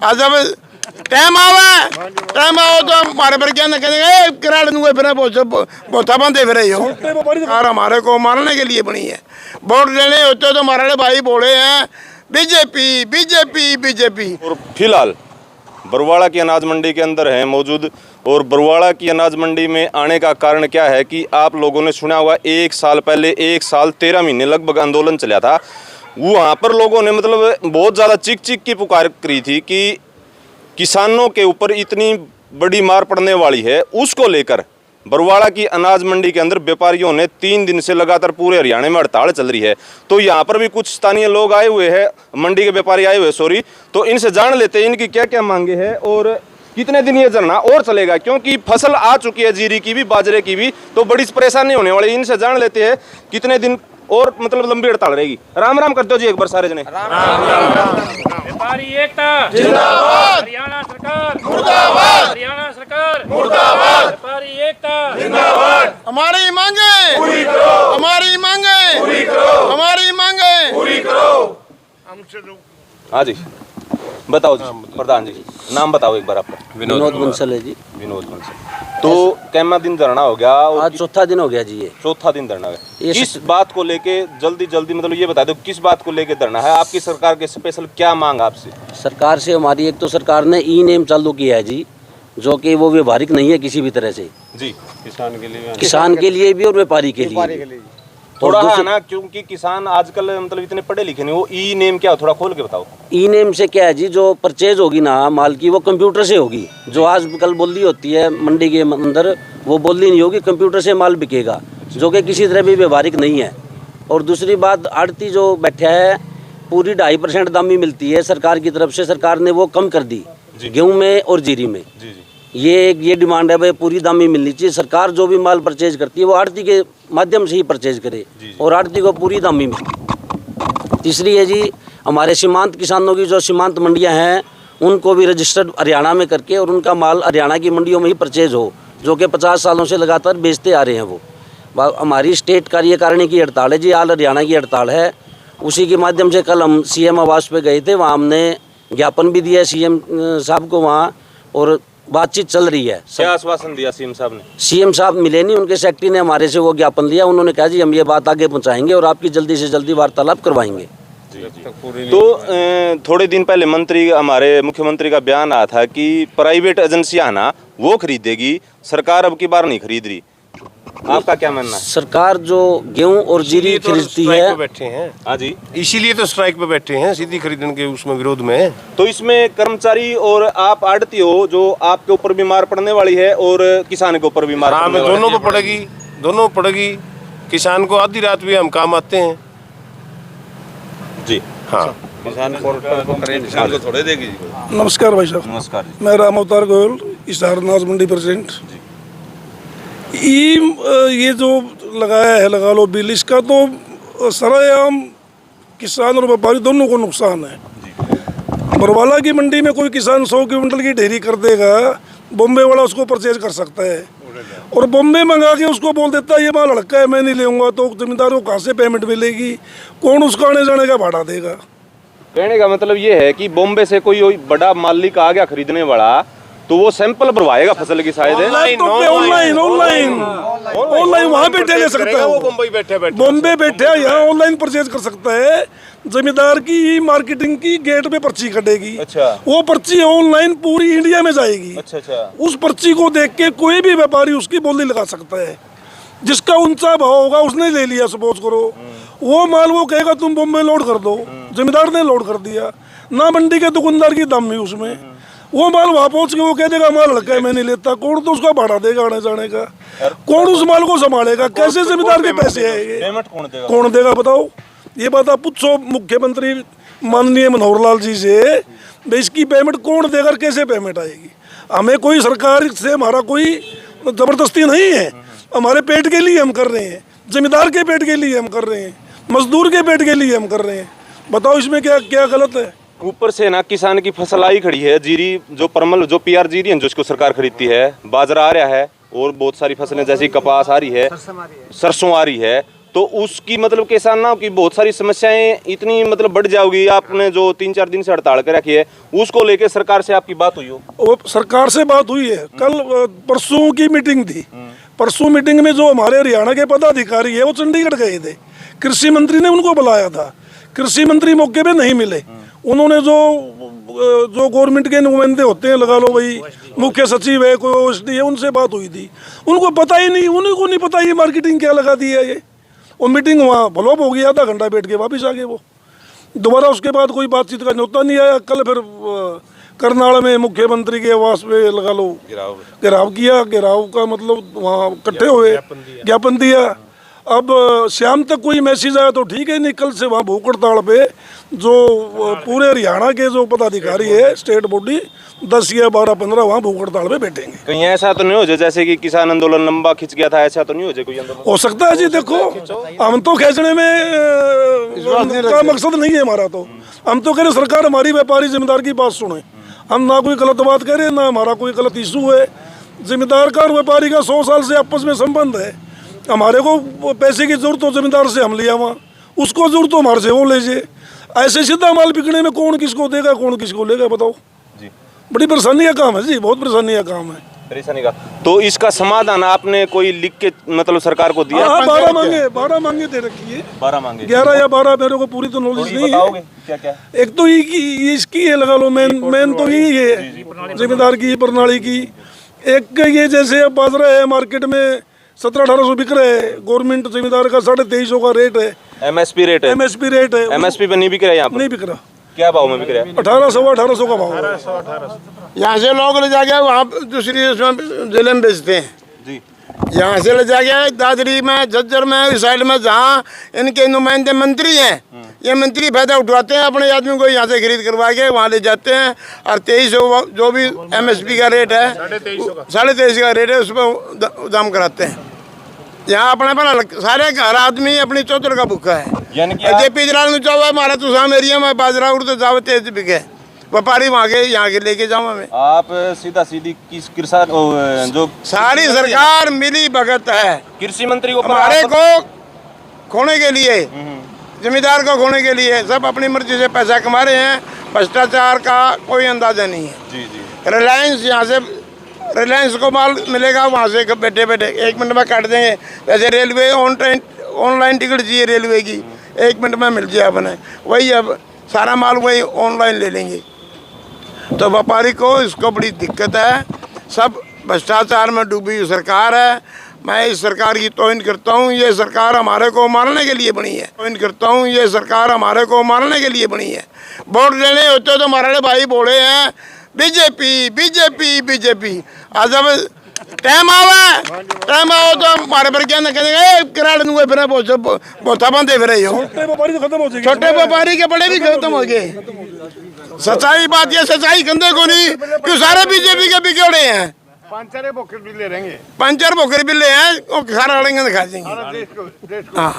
आज जब टाइम आओ तो हमारे पर क्या कहेंगे किराड़ दूंगे फिर बोथा बनते फिर यार हमारे को मारने के लिए बनी है। वोट लेने होते तो हमारे भाई बोले हैं बीजेपी बीजेपी बीजेपी। और फिलहाल बरवाड़ा की अनाज मंडी के अंदर है मौजूद। और बरवाड़ा की अनाज मंडी में आने का कारण क्या है कि आप लोगों ने सुना हुआ 1 साल पहले 1 साल 13 महीने लगभग आंदोलन चला था। वहाँ पर लोगों ने मतलब बहुत ज़्यादा चीख चीख की पुकार करी थी कि किसानों के ऊपर इतनी बड़ी मार पड़ने वाली है। उसको लेकर बरवाड़ा की अनाज मंडी के अंदर व्यापारियों ने 3 दिन से लगातार पूरे हरियाणा में हड़ताल चल रही है। तो यहाँ पर भी कुछ स्थानीय लोग आए हुए हैं, मंडी के व्यापारी आए हुए सॉरी, तो इनसे जान लेते हैं इनकी क्या क्या मांगे हैं और कितने दिन ये धरना और चलेगा, क्योंकि फसल आ चुकी है जीरी की भी बाजरे की भी, तो बड़ी परेशानी होने वाली। इनसे जान लेते हैं कितने दिन और मतलब लंबी हड़ताल रहेगी। राम राम करते हो जी एक बार सारे जने। व्यापारी एकता जिंदाबाद, हरियाणा सरकार मुर्दाबाद, हरियाणा सरकार मुर्दाबाद, व्यापारी एकता जिंदाबाद। हमारी मांगे पूरी करो, हमारी मांगे पूरी करो, हमारी मांगे पूरी करो। हाँ जी बताओ जी प्रधान जी, नाम बताओ एक बार आपका। विनोद बंसल है जी। विनोद बंसल। तो कैमा दिन धरना हो गया? आज चौथा दिन हो गया जी। ये चौथा दिन धरना है। किस बात को लेके जल्दी मतलब ये बता दो किस बात को लेके धरना है? आपकी सरकार के स्पेशल क्या मांग आपसे? सरकार से हमारी एक तो सरकार ने ई नेम चालू किया है जी, जो कि वो व्यवहारिक नहीं है किसी भी तरह से जी। किसान के लिए भी और व्यापारी के लिए थोड़ा है ना, क्योंकि किसान आजकल मतलब इतने पढ़े लिखे नहीं। वो ई नेम क्या हो थोड़ा खोल के बताओ। ई नेम से क्या है जी, जो परचेज होगी ना माल की वो कंप्यूटर से होगी। जो आज कल बोली होती है मंडी के अंदर वो बोली नहीं होगी, कंप्यूटर से माल बिकेगा, जो कि किसी तरह भी व्यवहारिक नहीं है। और दूसरी बात आड़ती जो बैठा है पूरी 2.5% दामी मिलती है सरकार की तरफ से, सरकार ने वो कम कर दी गेहूँ में और जीरी में। ये डिमांड है भाई पूरी दामी मिलनी चाहिए। सरकार जो भी माल परचेज करती है वो आड़ती के माध्यम से ही परचेज करे और आड़ती को पूरी दामी मिले। तीसरी है जी हमारे सीमांत किसानों की जो सीमांत मंडियां हैं उनको भी रजिस्टर्ड हरियाणा में करके और उनका माल हरियाणा की मंडियों में ही परचेज हो, जो कि 50 सालों से लगातार बेचते आ रहे हैं। वो हमारी स्टेट कार्यकारिणी की हड़ताल है जी, आल हरियाणा की हड़ताल है। उसी के माध्यम से कल हम CM आवास पे गए थे, वहाँ हमने ज्ञापन भी दिया CM साहब को वहाँ, और बातचीत चल रही है। क्या आश्वासन दिया CM साहब ने? CM साहब मिले नहीं, उनके सेक्रेटरी ने हमारे से वो ज्ञापन लिया। उन्होंने कहा जी हम ये बात आगे पहुंचाएंगे और आपकी जल्दी से जल्दी वार्तालाप करवाएंगे। तो थोड़े दिन पहले हमारे मुख्यमंत्री का बयान आया था कि प्राइवेट एजेंसियां ना वो खरीदेगी, सरकार अब की बार नहीं खरीद रही। आपका क्या मानना है? सरकार जो गेहूं और जीरी खरीदती है बैठे हैं। हाँ जी, इसीलिए तो स्ट्राइक पे बैठे हैं, सीधी खरीदने के उसमें विरोध में। तो इसमें कर्मचारी और आप आड़ती हो जो आपके ऊपर भी मार पड़ने वाली है और किसान के ऊपर भी मार पड़ने वाली है। दोनों को पड़ेगी, दोनों पड़ेगी। किसान को आधी रात भी हम काम आते हैं जी। हाँ किसान को थोड़े देगी। नमस्कार भाई साहब। नमस्कार। मैं राम अवतार गोयल, हिसार अनाज मंडी प्रेसिडेंट। ये जो लगाया है लगा लो बिल, इसका तो सरेआम किसान और व्यापारी दोनों को नुकसान है। बरवाला की मंडी में कोई किसान 100 क्विंटल की ढेरी कर देगा, बॉम्बे वाला उसको परचेज कर सकता है और बॉम्बे मंगा के उसको बोल देता है ये माल लड़का है मैं नहीं लेऊंगा, तो जमींदार को कहाँ से पेमेंट मिलेगी? कौन उसका आने जाने का भाड़ा देगा? कहने का मतलब ये है कि बॉम्बे से कोई बड़ा मालिक आ गया खरीदने वाला तो वो सैंपल भरवाएगा फसल की शायद। ऑनलाइन वहाँ बैठे ले सकता है, वो बॉम्बे बैठे यहाँ ऑनलाइन परचेज कर सकता है। जमींदार की मार्केटिंग की गेट पे पर्ची कटेगी। अच्छा। वो पर्ची ऑनलाइन पूरी इंडिया में जाएगी। अच्छा। उस पर्ची को देख के कोई भी व्यापारी उसकी बोली लगा सकता है। जिसका ऊंचा भाव होगा उसने ले लिया, सपोज करो वो माल वो कहेगा तुम बॉम्बे लोड कर दो, जमींदार ने लोड कर दिया ना, मंडी के दुकानदार की दाम भी उसमें, वो माल वहाँ पहुँच के वो कह देगा माल लड़का है मैं नहीं लेता, कौन तो उसका भाड़ा देगा आने जाने का? कौन उस माल को संभालेगा? कैसे जमींदार के पैसे आएंगे? कौन देगा बताओ? ये बात आप पूछो मुख्यमंत्री माननीय मनोहर लाल जी से, इसकी पेमेंट कौन देगा, कैसे पेमेंट आएगी? हमें कोई सरकार से हमारा कोई जबरदस्ती नहीं है, हमारे पेट के लिए हम कर रहे हैं, जमींदार के पेट के लिए हम कर रहे हैं, मजदूर के पेट के लिए हम कर रहे हैं। बताओ इसमें क्या क्या गलत है? ऊपर से ना किसान की फसल आई खड़ी है, जीरी जो परमल जो PR जीरी है जिसको सरकार खरीदती है, बाजरा आ रहा है और बहुत सारी फसलें जैसी कपास आ रही है, सरसों आ रही है, तो उसकी मतलब किसानों की बहुत सारी समस्याएं इतनी मतलब बढ़ जाओगी। आपने जो 3-4 दिन से हड़ताल कर रखी है, उसको लेके सरकार से आपकी बात हुई हो? वो सरकार से बात हुई है। कल परसों की मीटिंग थी। परसों मीटिंग में जो हमारे हरियाणा के पदाधिकारी है वो चंडीगढ़ गए थे, कृषि मंत्री ने उनको बुलाया था। कृषि मंत्री मौके पे नहीं मिले। उन्होंने जो गवर्नमेंट के नुमाइंदे होते हैं, लगा लो भाई मुख्य सचिव है, कोई OSD है, उनसे बात हुई थी। उनको पता ही नहीं, उनको नहीं पता ये मार्केटिंग क्या लगा दी है। ये वो मीटिंग वहाँ फ्लॉप हो गई, आधा घंटा बैठ के वापस आ गए वो। दोबारा उसके बाद कोई बातचीत का न्योता नहीं आया। कल फिर करनाल में मुख्यमंत्री के आवास पे लगा लो घेराव किया। घेराव का मतलब वहाँ इकट्ठे हुए, ज्ञापन दिया। अब शाम तक कोई मैसेज आया तो ठीक है, नहीं कल से वहाँ भूख हड़ताल पे जो पूरे हरियाणा के जो पदाधिकारी है, स्टेट बॉडी 10 या 12-15 वहाँ भूख हड़ताल पे बैठेंगे। कहीं ऐसा तो नहीं हो जाए जैसे कि किसान आंदोलन लंबा खिंच गया था, ऐसा तो नहीं हो जाए कोई आंदोलन? हो सकता है जी, देखो हम तो खींचने में का मकसद नहीं है हमारा। तो हम तो कह रहे सरकार हमारी व्यापारी जिम्मेदार की बात सुने। हम ना कोई गलत बात कह रहे, ना हमारा कोई गलत इशू है। जिम्मेदार का और व्यापारी का 100 साल से आपस में संबंध है। हमारे को पैसे की जरूरत हो जिम्मेदार से हम लिया वहाँ, उसको जरूरत हो हमारे से वो लीजिए। ऐसे सीधा माल बिकने में कौन किसको देगा, कौन किसको लेगा, बताओ जी। बड़ी परेशानी का काम है जी, बहुत परेशानी का काम है। परेशानी का तो इसका समाधान आपने कोई लिख के मतलब सरकार को दिया? हाँ, 12 मांगे दे रखी है। 12 मांगे, 11 या 12, मेरे को पूरी तो नॉलेज नहीं है। क्या क्या? एक तो इसकी है, लगा लो मेन तो यही है जिम्मेदार की प्रणाली की। एक ये जैसे अब बाजरा है मार्केट में 1700-1800 बिक रहे हैं, गवर्नमेंट जिम्मेदार का 2350 का रेट है, MSP रेट है। MSP रेट है। MSP पे नहीं बिक रहा है, यहाँ पर नहीं बिक रहा। क्या भाव में बिक रहा है? 1800 का भाव है। यहाँ से लोग ले जाके वहाँ दूसरी उसमें जिले में बेचते हैं जी। यहाँ से ले जाके दादरी में, झज्जर में, इस साइड में जहाँ इनके नुमाइंदे मंत्री हैं, ये मंत्री फायदा उठवाते हैं, अपने आदमी को यहाँ से खरीद करवा के वहाँ ले जाते हैं। और 2300 जो भी MSP का रेट है, 23.5 का रेट है, उस पर दाम कराते हैं। यहाँ अपने पर सारे हर आदमी अपनी चौधर का भूखा है। यानी कि जेपी जलाल में चाहो हमारा तो साम एरिया में बाजरा उड़ तो जाओ तेज बिके, व्यापारी वहाँ के यहाँ के लेके जाऊँ मैं। आप सीधा सीधी किस किसान जो सारी सरकार मिली भगत है कृषि मंत्री को हमारे को खोने के लिए, जमींदार को खोने के लिए। सब अपनी मर्जी से पैसा कमा रहे हैं, भ्रष्टाचार का कोई अंदाजा नहीं है। जी जी। रिलायंस यहाँ से, रिलायंस को माल मिलेगा वहाँ से बैठे बैठे 1 मिनट में काट देंगे। वैसे रेलवे ऑनलाइन टिकट चाहिए रेलवे की, 1 मिनट में मिल जाए अपने, वही अब सारा माल वही ऑनलाइन ले लेंगे। तो व्यापारी को इसको बड़ी दिक्कत है। सब भ्रष्टाचार में डूबी हुई सरकार है। मैं इस सरकार की तौहीन करता हूँ। ये सरकार हमारे को मारने के लिए बनी है। तौहीन करता हूँ, ये सरकार हमारे को मारने के लिए बनी है। वोट लेने होते तो हमारे भाई बोले हैं बीजेपी बीजेपी बीजेपी। आज जब टाइम आओ तो हमारे पर क्या ना कहेंगे करा दूंगा, फिर बोता बंदे फिर छोटे व्यापारी तो खत्म हो जाएंगे, छोटे व्यापारी के बड़े भी खत्म हो गए। सच्चाई बात ये, सच्चाई कंधे को नहीं, क्यों सारे बीजेपी के बिगड़े हैं। पंचर बोकर बिल्ले हैं, वो सारा अड़ेंगे खा जाएंगे। हाँ,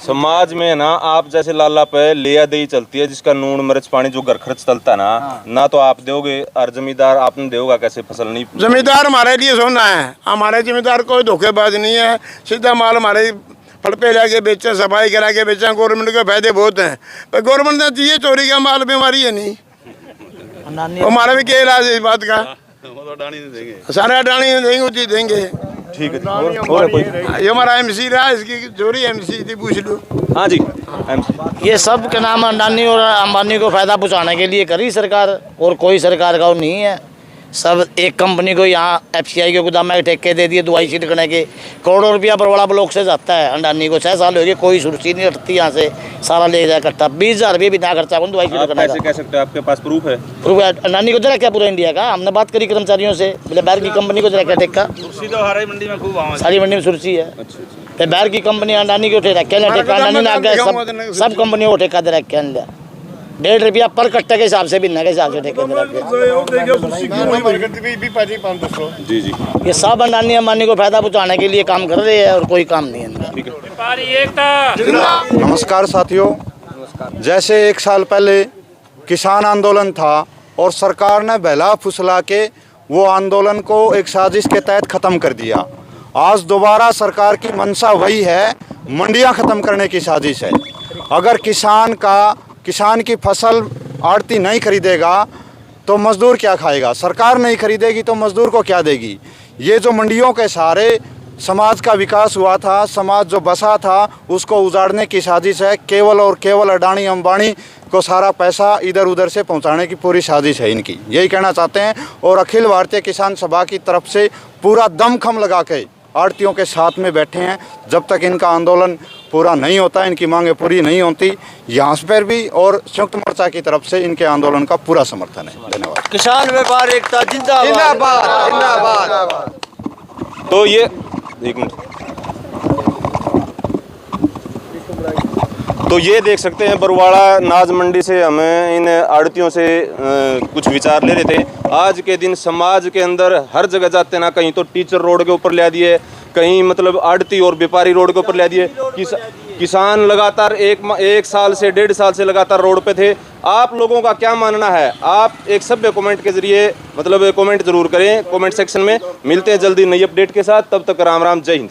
समाज में ना आप जैसे लाला पे लिया दही चलती है, जिसका नून मिर्च पानी जो घर खर्च चलता ना, ना तो आप दोगे और जमींदार आपने दोगा कैसे? फसल नहीं, जमींदार हमारे लिए सोना है। हमारे जमींदार कोई धोखेबाज नहीं है। सीधा माल हमारे फल पे लाके बेचें, सफाई करा के बेचें। गवर्नमेंट के फायदे बहुत हैं, पर गवर्नमेंट ने दिए चोरी का माल, बीमारी है नहीं। हमारा भी क्या इलाज है इस बात का? सारे अडानी देंगे, देंगे। ठीक है। और कोई? ये हमारा MC रहा, इसकी चोरी MC थी, पूछ लो। हाँ जी। ये सब के नाम अडानी और अंबानी को फायदा पहुंचाने के लिए करी सरकार, और कोई सरकार का वो नहीं है। सब एक कंपनी को यहाँ FCI के गोदाम में ठेके दे दिए, दवाई छिड़कने के। करोड़ों रुपया बड़वाड़ा ब्लॉक से जाता है अडानी को। 6 साल हो गए, कोई सुर्खी नहीं हटती यहाँ से, सारा ले जाए इकट्ठा। 20,000 रुपये भी ना खर्चा कौन दवाई छिड़कने का। कह सकते हो आपके पास प्रूफ है? प्रूफ है। अडानी को दे रखा पूरा इंडिया का। हमने बात करी कर्मचारियों से, बोले बाहर की कंपनी को दे रखा ठेका। सारी मंडी में सुर्खी है। तो बाहर की कंपनी अडानी को ठेका, अडानी ने आगे सब कंपनियों को ठेका दे रखे। 1.5 रुपया पर कट्टे के हिसाब से, बिन्ना के हिसाब से ठेके दे रखे। जी जी। ये सब अडानी अंबानी को फायदा पहुंचाने के लिए काम कर रहे हैं, और कोई काम नहीं है। व्यापारी एकता। नमस्कार साथियों, जैसे 1 साल पहले किसान आंदोलन था और सरकार ने बहला फुसला के वो आंदोलन को एक साजिश के तहत ख़त्म कर दिया। आज दोबारा सरकार की मंशा वही है, मंडियां ख़त्म करने की साजिश है। अगर किसान की फसल आड़ती नहीं खरीदेगा तो मज़दूर क्या खाएगा? सरकार नहीं खरीदेगी तो मज़दूर को क्या देगी? ये जो मंडियों के सहारे समाज का विकास हुआ था, समाज जो बसा था, उसको उजाड़ने की साजिश है। केवल और केवल अडानी अंबानी को सारा पैसा इधर उधर से पहुंचाने की पूरी साजिश है इनकी, यही कहना चाहते हैं। और अखिल भारतीय किसान सभा की तरफ से पूरा दमखम लगा के आड़तियों के साथ में बैठे हैं। जब तक इनका आंदोलन पूरा नहीं होता, इनकी मांगें पूरी नहीं होती, यहाँ पर भी और संयुक्त मोर्चा की तरफ से इनके आंदोलन का पूरा समर्थन है। धन्यवाद। किसान व्यापार एकता जिंदाबाद जिंदाबाद जिंदाबाद। तो ये एक मिनट, तो ये देख सकते हैं बरवाड़ा नाज मंडी से हमें इन आड़तियों से कुछ विचार ले रहे थे। आज के दिन समाज के अंदर हर जगह जाते ना, कहीं तो टीचर रोड के ऊपर ले दिए, कहीं मतलब आड़ती और व्यापारी रोड के ऊपर ले दिए। किसान लगातार एक साल से 1.5 साल से लगातार रोड पे थे। आप लोगों का क्या मानना है? आप एक सभ्य कमेंट के जरिए मतलब कमेंट जरूर करें कमेंट सेक्शन में। मिलते हैं जल्दी नई अपडेट के साथ, तब तक राम राम, जय हिंद।